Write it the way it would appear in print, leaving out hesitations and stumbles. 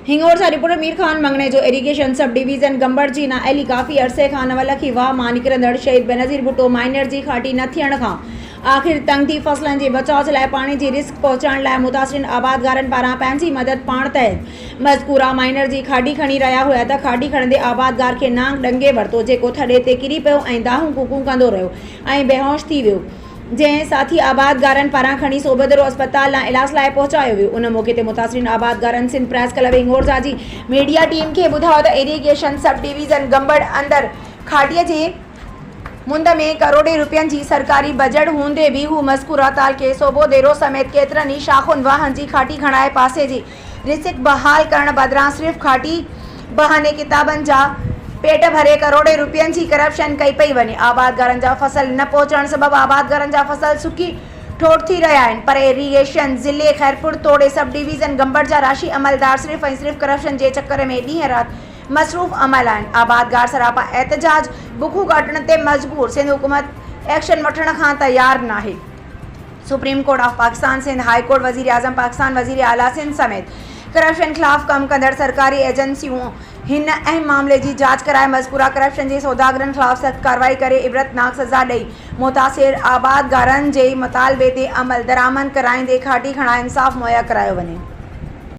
हिंगोर सां रिपोर्टर मीर खान मंगने जो इरीगेशन सब डिवीज़न गंबड़ जी नाअहली काफ़ी अरसे खां नवलखी वाह मां निकिरंदड़ शहीद बेनज़ीर भुट्टो माइनर जी खाटी न थियण खां आख़िर तंग थी फसलनि जे बचाव जे लाइ पाणी जी रिस्क पहुचाइण लाइ मुतासिरीन आबादगारनि पारां पंहिंजी मदद पाण तहत मज़कूरा माइनर जी खाडी खणी रहिया हुआ त खाडी खणंदे आबादगार खे नांग ॾंगे वरितो, जेको थॾे ते किरी पियो ऐं दाहूं कूकूं कंदो रहियो ऐं बेहोश थी वियो, जंहिं साथी आबादगारनि पारां खणी सोबदरो अस्पताल लाइ इलाज लाइ पहुचायो वियो। उन मौक़े ते मुतासिरीन आबादगारनि सिंध प्रेस क्लब हिंगोरजा जी मीडिया टीम खे ॿुधायो त इरीगेशन सब डिवीज़न गंबड़ अंदर खाडीअ जे मुंद में करोड़े रुपयनि जी सरकारी बजट हूंदे बि हू मज़कूरा ताल के सोबोदेरो समेत केतिरनि ई शाखुनि वाहन जी खाटी खणाए पासे जी रिसिक बहाल करण बदिरां सिर्फ़ खाटी बहाने किताबनि जा पेट भरे करोड़े रुपयनि जी करप्शन कई पई वञे। आबादगारनि जा फसल न पहुचण सबबि आबादगारनि जा फसल सुकी ठोठ थी रहिया आहिनि, पर इरीगेशन ज़िले खैरपुर तोड़े सब डिवीज़न गंबड़ जा राशि अमलदार सिर्फ़ ऐं सिर्फ़ करप्शन जे चक्कर में ॾींहं राति मसरूफ़ अमल आहिनि। आबादगार सरापा एहतजाज बुखूं कटण ते मजबूर, सिंध हुकूमत एक्शन वठण खां तैयार नाहे। Supreme court of Pakistan, Sindh high court, वज़ीर आज़म पाकिस्तान, वज़ीर आला सिंध समेत करप्शन खिलाफ़ कम कंदड़ सरकारी एजेंसियूं हिन अहम मामले जी जांच कराए मज़कूरा करप्शन जे सौदागरनि खिलाफ़ सख़्त कार्रवाई करे इबरतनाक सज़ा ॾेई मुतासिर आबादगारनि जे मुतालबे ते अमल दरामद कराईंदे खाटी खणाए इंसाफ़ मुहैया करायो वञे।